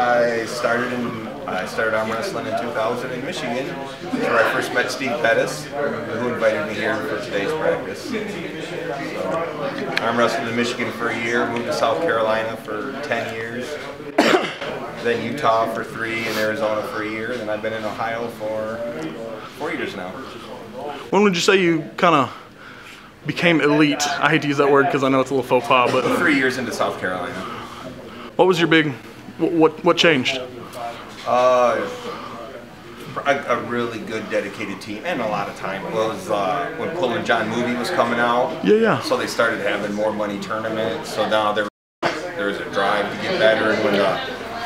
I started arm wrestling in 2000 in Michigan, where I first met Steve Pettis, who invited me here for today's practice. So, arm wrestled in Michigan for a year, moved to South Carolina for 10 years, then Utah for 3, and Arizona for a year, and then I've been in Ohio for 4 years now. When would you say you kind of became elite? I hate to use that word because I know it's a little faux pas, but 3 years into South Carolina. What was your big? What changed? A really good dedicated team and a lot of time. It was when Pulling John movie was coming out. Yeah. So they started having more money tournaments. So now there was a drive to get better. And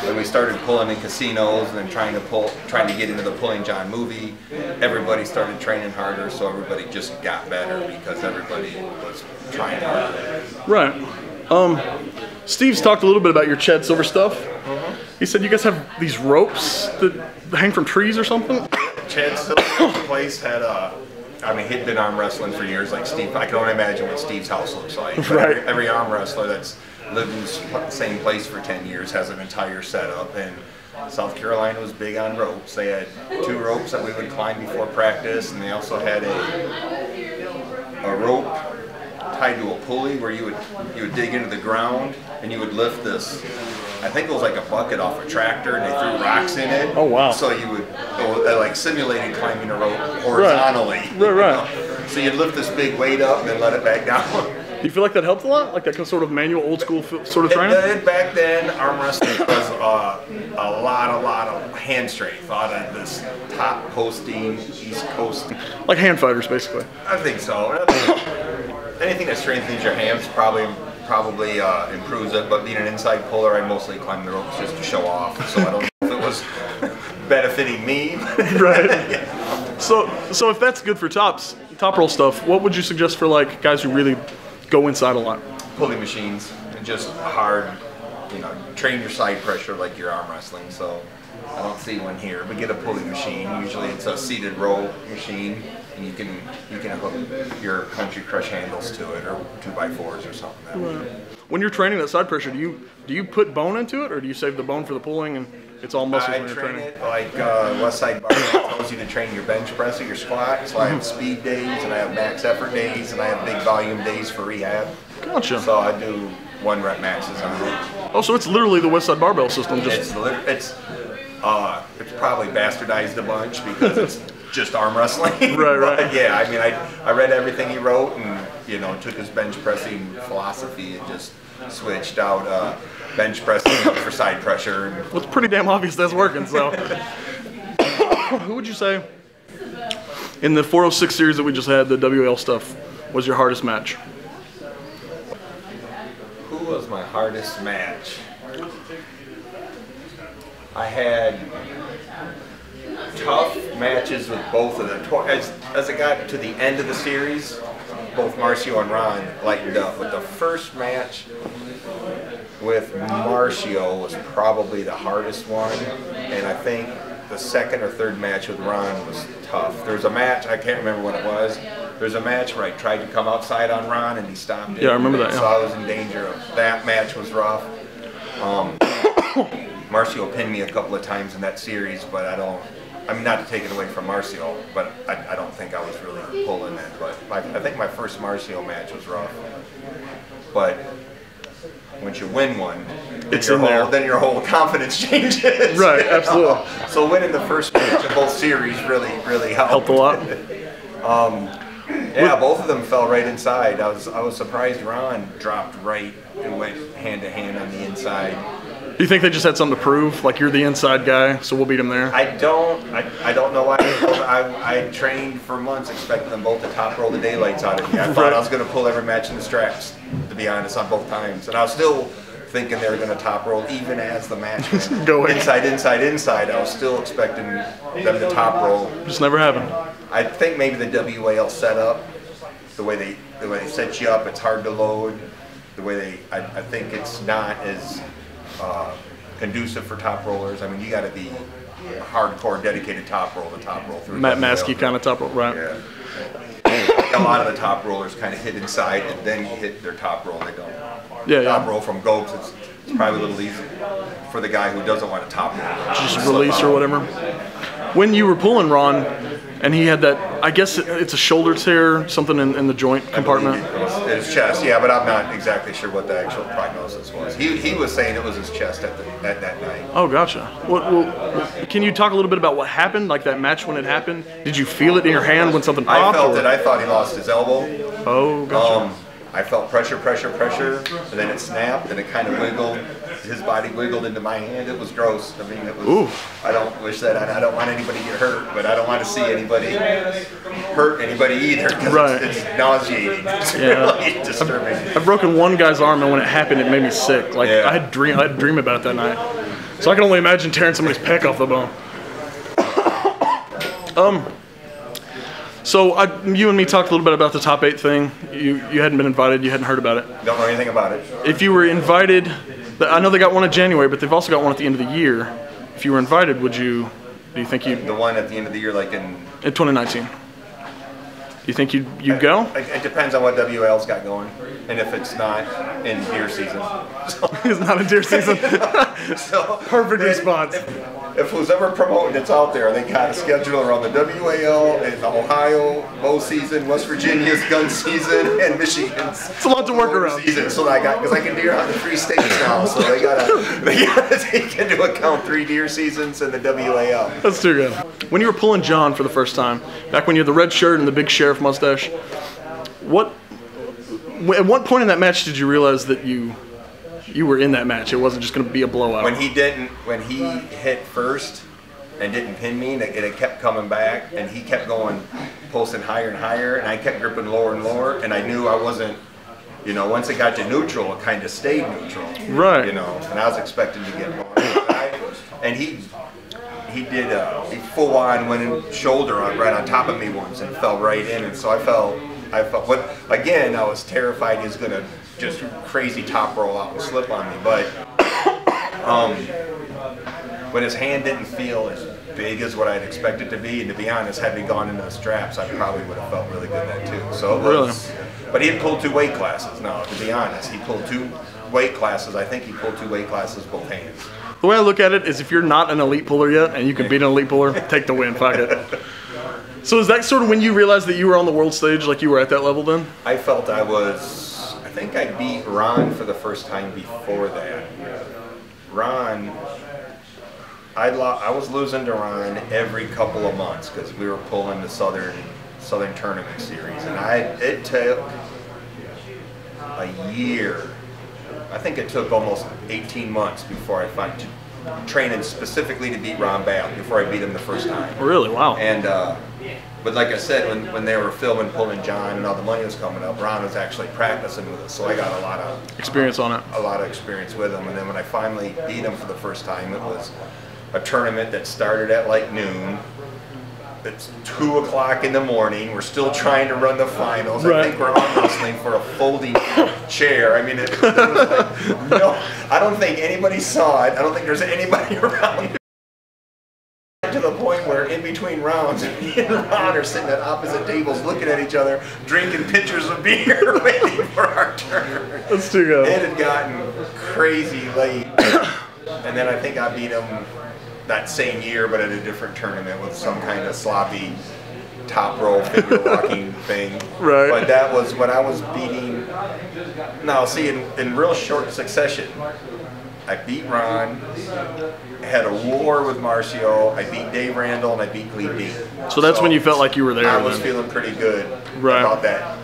when we started pulling in casinos and then trying to get into the Pulling John movie, everybody started training harder. So everybody just got better because everybody was trying harder. Right. Steve's talked a little bit about your Chad Silver stuff. He said you guys have these ropes that hang from trees or something? Chad Silver's place had he'd been arm wrestling for years like Steve. I can only imagine what Steve's house looks like. Right. Every arm wrestler that's lived in the same place for 10 years has an entire setup. And South Carolina was big on ropes. They had 2 ropes that we would climb before practice, and they also had a rope tied to a pulley where you would dig into the ground and you would lift this. I think it was like a bucket off a tractor, and they threw rocks in it. Oh wow! So you would like simulated climbing a rope horizontally. Right. So you'd lift this big weight up and then let it back down. Do you feel like that helped a lot? Like that sort of manual, old school sort of training? It did back then. Arm wrestling was a lot of hand strength out of this top posting, East Coast. Like hand fighters, basically. I think so. Anything that strengthens your hands probably improves it, but being an inside puller, I mostly climb the ropes just to show off, so I don't know if it was benefiting me. Right. Yeah. So if that's good for top roll stuff, what would you suggest for like guys who really go inside a lot? Pulley machines, and just hard, train your side pressure like you're arm wrestling, so I don't see one here, but get a pulley machine. Usually it's a seated row machine, and you can hook your country crush handles to it, or 2x4s or something. Right. When you're training that side pressure, do you put bone into it, or do you save the bone for the pulling and it's all muscles when you're training? I train it like Westside Barbell tells you to train your bench press or your squat. So I have speed days, and I have max effort days, and I have big volume days for rehab. Gotcha. So I do 1 rep maxes on it. Oh, so it's literally the Westside Barbell system. It's probably bastardized a bunch because it's just arm wrestling. Right. But yeah, I read everything he wrote and took his bench pressing philosophy and just switched out bench pressing for side pressure. Well, it's pretty damn obvious that's working. So, who would you say in the 406 series that we just had, the WL stuff, was your hardest match? Who was my hardest match? I had tough matches with both of them. As it got to the end of the series, both Marcio and Ron lightened up. But the first match with Marcio was probably the hardest one, and I think the second or third match with Ron was tough. There's a match, I can't remember what it was. There's a match where I tried to come outside on Ron and he stopped it. Yeah, I remember that. So I was in danger of that. Match was rough. Marcio pinned me a couple of times in that series, but not to take it away from Marcio, but I don't think I was really pulling that. But I think my first Marcio match was rough. But once you win one, then your whole confidence changes. Right, absolutely. So winning the first match of both series really helped. Helped a lot. Yeah, both of them fell right inside. I was surprised Ron dropped right and went hand to hand on the inside. Do you think they just had something to prove? Like, you're the inside guy, so we'll beat him there? I don't know why. I trained for months expecting them both to top roll the daylights out of me. I thought I was going to pull every match in the straps, to be honest, on both times. And I was still thinking they were going to top roll, even as the match went going inside. I was still expecting them to top roll. Just never happened. I think maybe the WAL setup, the way they set you up, it's hard to load. The way I think it's not as conducive for top rollers. I mean, you got to be a hardcore, dedicated top roll to top roll through. Matt Maskey kind of top roll, right? Yeah. A lot of the top rollers kind of hit inside, and then you hit their top roll. They don't. Yeah. Top roll from Gopes. It's probably a little easy for the guy who doesn't want to top roll. Just release or whatever. When you were pulling Ron, and he had that, I guess it's a shoulder tear, something in the joint compartment. His chest, yeah, but I'm not exactly sure what the actual prognosis was. He was saying it was his chest at that night. Oh, gotcha. Well, can you talk a little bit about what happened, like that match when it happened? Did you feel it in your hand when something popped? I felt it. I thought he lost his elbow. Oh, gotcha. I felt pressure, and then it snapped, and it kind of wiggled. His body wiggled into my hand. It was gross. I mean, it was. Ooh. I don't wish that. I don't want anybody to get hurt, but I don't want to see anybody hurt anybody either, because it's nauseating. It's really disturbing. I've broken one guy's arm, and when it happened, it made me sick. Like I had dream about it that night. So I can only imagine tearing somebody's pec off the bone. So you and me talked a little bit about the top 8 thing. You hadn't been invited. You hadn't heard about it. Don't know anything about it. If you were invited, I know they got one in January, but they've also got one at the end of the year. If you were invited, do you think you? The one at the end of the year, like in 2019. Do you think you'd go? It depends on what WL's got going, and if it's not in deer season. It's not in deer season. So perfect response. If who's ever promoting it's out there, they got a schedule around the WAL and Ohio bow season, West Virginia's gun season, and Michigan's. It's a lot to work around. Season. So because I can deer hunt in 3 states now, so they gotta take into account 3 deer seasons and the WAL. That's too good. When you were pulling John for the first time, back when you had the red shirt and the big sheriff mustache, at what point in that match did you realize that you were in that match? It wasn't just going to be a blowout. When he hit first and didn't pin me, and it kept coming back, and he kept going, posting higher and higher, and I kept gripping lower and lower, and I knew I wasn't, once it got to neutral, it kind of stayed neutral. Right. And I was expecting to get more. And he full on went in shoulder right on top of me once and fell right in, and so I felt again, I was terrified he was going to just crazy top roll out and slip on me, but when his hand didn't feel as big as what I'd expected to be, and to be honest, had we gone into the straps, I probably would have felt really good then too. So it was, but he had pulled 2 weight classes. No, to be honest, he pulled 2 weight classes. I think he pulled 2 weight classes both hands. The way I look at it is, if you're not an elite puller yet and you can beat an elite puller, take the win, fuck it. So is that sort of when you realized that you were on the world stage, like you were at that level then? I felt I think I beat Ron for the first time before that. Ron, I was losing to Ron every couple of months because we were pulling the Southern Tournament Series, and it took a year. I think it took almost 18 months before I found training specifically to beat Ron Bale before I beat him the first time. Really? Wow. And but like I said, when they were filming pulling John and all the money was coming up, Ron was actually practicing with us, so I got a lot of experience on it. A lot of experience with him. And then when I finally beat him for the first time, it was a tournament that started at like noon. It's 2 o'clock in the morning. We're still trying to run the finals. Right. I think we're arm wrestling for a folding chair. I mean, it was like, no, I don't think anybody saw it. I don't think there's anybody around. To the point where in between rounds, me and Ron are sitting at opposite tables looking at each other, drinking pitchers of beer, waiting for our turn. That's too good. It had gotten crazy late. And then I think I beat him that same year, but at a different tournament with some kind of sloppy top roll figure walking thing. Right. But that was when I was beating. Now, see, in real short succession, I beat Ron, I had a war with Marcio, I beat Dave Randall, and I beat Cleve Dean. So that's when you felt like you were there. I was feeling pretty good about that.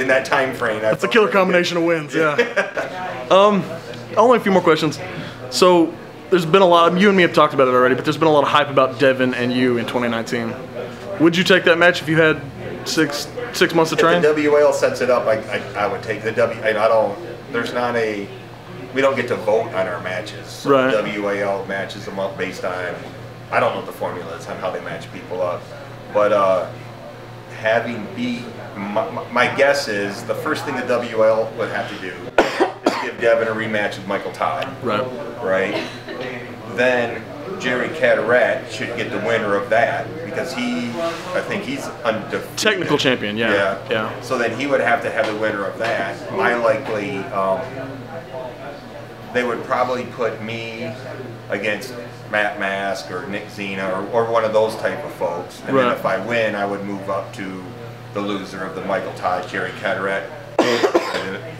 In that time frame. That's a killer combination of wins, yeah. Only a few more questions. So there's been a lot, you and me have talked about it already, but there's been a lot of hype about Devin and you in 2019. Would you take that match if you had six months to train? If the WAL sets it up, I would take the we don't get to vote on our matches. So right. The WAL matches them up based on, I don't know what the formula is on how they match people up. But having beat, my guess is the first thing the WAL would have to do is give Devin a rematch with Michael Todd. Right? Then Jerry Catarat should get the winner of that because I think he's undefeated. Technical champion, yeah. So then he would have to have the winner of that. My likely they would probably put me against Matt Mask or Nick Zena or one of those type of folks. And then if I win, I would move up to the loser of the Michael Todd, Jerry Caderet.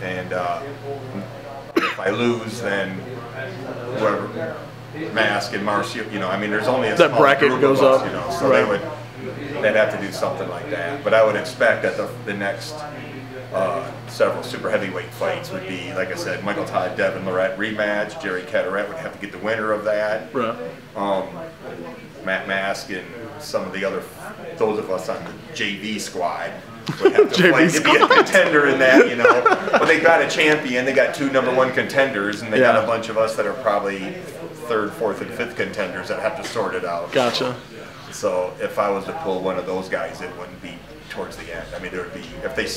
And if I lose, then whoever, Mask and Marcio, you know, I mean, there's only a that bracket group goes of us, up, you know, so they'd have to do something like that. But I would expect that the next several super heavyweight fights would be, like I said, Michael Todd, Devin Lorette rematch. Jerry Caderet would have to get the winner of that. Right. Matt Mask and some of the other, those of us on the JV squad would have to fight to be a contender in that, you know. But they got a champion, they got 2 #1 contenders, and they got a bunch of us that are probably 3rd, 4th, and 5th contenders that have to sort it out. Gotcha. So if I was to pull one of those guys, it wouldn't be towards the end. I mean, there would be, if they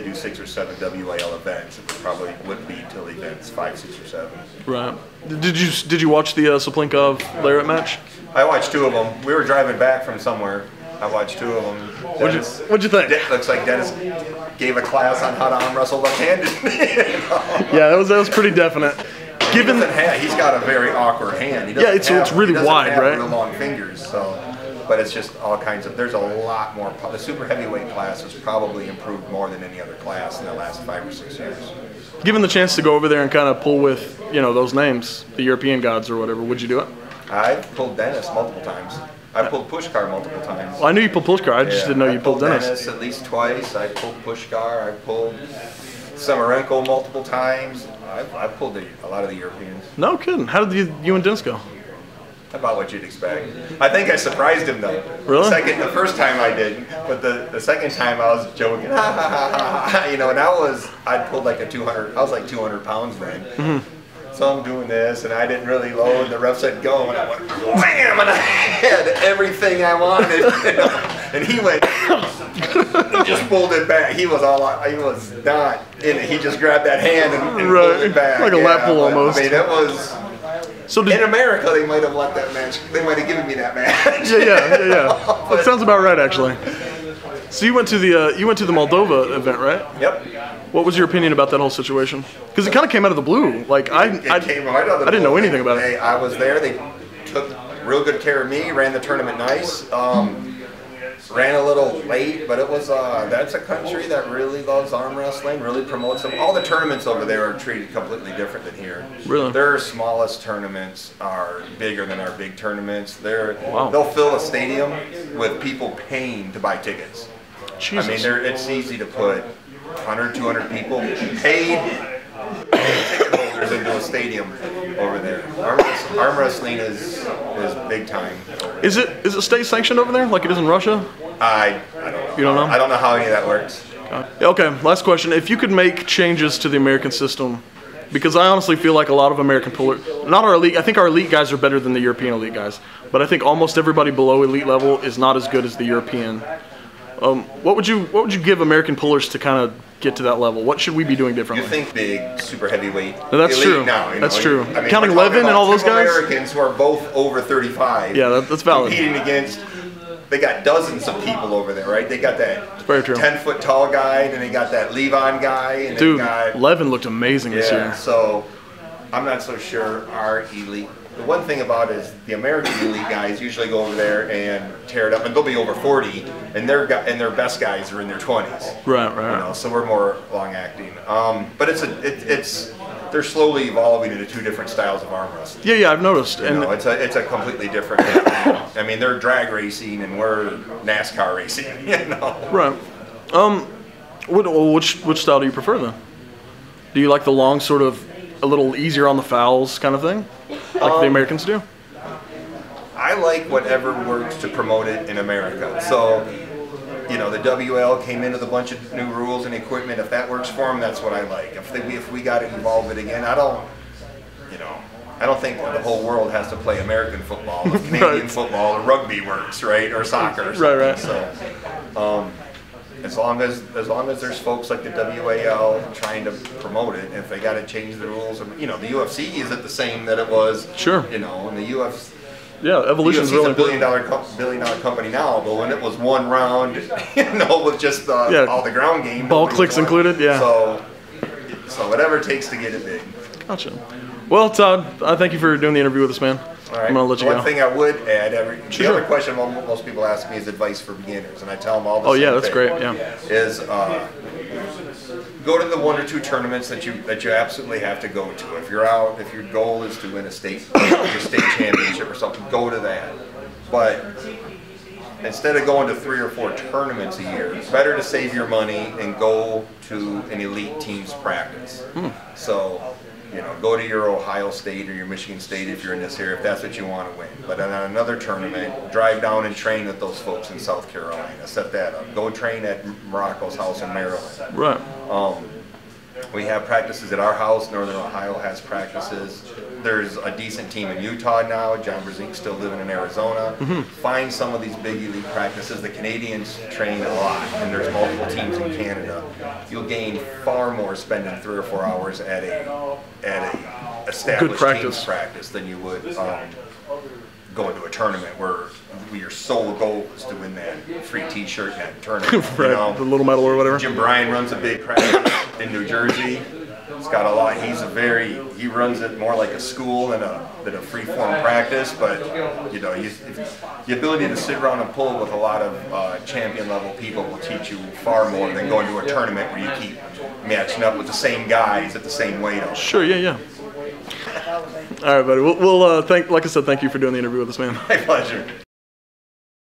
do 6 or 7 WAL events, it probably wouldn't be till events 5, 6, or 7. Right. Did you watch the Saplinkov-Lariat match? I watched 2 of them. We were driving back from somewhere. I watched 2 of them. What'd you think? Looks like Dennis gave a class on how to arm wrestle left-handed. You know? Yeah, that was pretty definite. Given he's got a very awkward hand. It's really wide, right? Real long fingers, so. But it's just all kinds of. There's a lot more. The super heavyweight class has probably improved more than any other class in the last 5 or 6 years. Given the chance to go over there and kind of pull with, you know, those names, the European gods or whatever, would you do it? I've pulled Dennis multiple times. I pulled Pushkar multiple times. Well, I knew you pulled Pushkar. I just didn't know you pulled Dennis. At least twice. I pulled Pushkar. I pulled Samarenko multiple times. I've pulled a lot of the Europeans. No kidding. How did you and Dennis go? About what you'd expect. I think I surprised him though. Really? The first time I didn't, but the second time I was joking, ha ha ha ha, you know, and I pulled like I was like 200 pounds then. Mm-hmm. So I'm doing this, and I didn't really load. The ref said go, and I went wham, and I had everything I wanted. You know? And he went, he just pulled it back. He was not in it. He just grabbed that hand and pulled it back. Like a lap pull almost. I mean, it was. So in America, they might have let that match. They might have given me that match. Yeah. That sounds about right, actually. So you went to the Moldova event, right? Yep. What was your opinion about that whole situation? Because it kind of came out of the blue. Like it came right out of the blue. I didn't know anything about it. I was there. They took real good care of me. Ran the tournament nice. Ran a little late, but it was. That's a country that really loves arm wrestling. Really promotes them. All the tournaments over there are treated completely different than here. Really? Their smallest tournaments are bigger than our big tournaments. Wow. They'll fill a stadium with people paying to buy tickets. Jesus. I mean, it's easy to put 100, 200 people paid ticket holders into a stadium over there. Arm wrestling is big time. Is it state sanctioned over there like it is in Russia? I don't know. You don't know? I don't know how any of that works. Okay, last question. If you could make changes to the American system, because I honestly feel like a lot of American pullers, not our elite, I think our elite guys are better than the European elite guys, but I think almost everybody below elite level is not as good as the European. What would you give American pullers to kind of get to that level? What should we be doing differently? You think big, super heavyweight. No, that's elite true. Now, that's true. I mean, counting Levin and all those guys. Americans who are both over 35. Yeah, that's valid. Competing against. They got dozens of people over there, right? They got that 10-foot tall guy, and then they got that Levon guy, and dude, they got Levin looked amazing this year. So I'm not so sure our elite. The one thing about it is the American elite guys usually go over there and tear it up, and they'll be over 40, and their best guys are in their 20s. Right. You know, so we're more long acting. But they're slowly evolving into 2 different styles of arm wrestling. Yeah, I've noticed. You know, it's a completely different. I mean, they're drag racing and we're NASCAR racing. You know. Right. Which style do you prefer then? Do you like the long, sort of a little easier on the fouls kind of thing, like the Americans do? I like whatever works to promote it in America. So, you know, the WL came in with a bunch of new rules and equipment. If that works for them, that's what I like. If we got to evolve it again, I don't think the whole world has to play American football. If Canadian football or rugby works, right, or soccer. Or something. Right. So, as long as there's folks like the WAL trying to promote it, if they got to change the rules, you know, the UFC isn't the same that it was. Sure. You know, and the UFC. Yeah, evolution is really a billion dollar company now, but when it was one round, you know, with just all the ground game, ball clicks included, yeah. So whatever it takes to get it big. Gotcha. Well, Todd, I thank you for doing the interview with us, man. All right. I'm gonna let you One go. thing I would add, the Sure. other question most people ask me is advice for beginners, and I tell them all the Oh same yeah, that's thing, great. Yeah. is go to the 1 or 2 tournaments that you absolutely have to go to. If your goal is to win a state championship or something, go to that. But instead of going to 3 or 4 tournaments a year, it's better to save your money and go to an elite team's practice. So, go to your Ohio State or your Michigan State if you're in this area, if that's what you want to win. But on another tournament, drive down and train with those folks in South Carolina. Set that up. Go train at Morocco's house in Maryland. Right. We have practices at our house. Northern Ohio has practices. There's a decent team in Utah now. John Brzenk still living in Arizona. Find some of these big elite practices. The Canadians train a lot, and there's multiple teams in Canada. You'll gain far more spending 3 or 4 hours at a established team's practice than you would going to a tournament where your sole goal is to win that free T-shirt in that tournament. Right, the little medal or whatever. Jim Bryan runs a big practice in New Jersey. It's got a lot. He runs it more like a school than a free-form practice. But the ability to sit around and pull with a lot of champion-level people will teach you far more than going to a tournament where you keep matching up with the same guys at the same weight. Sure. Yeah. All right, buddy. We'll like I said, thank you for doing the interview with us, man. My pleasure.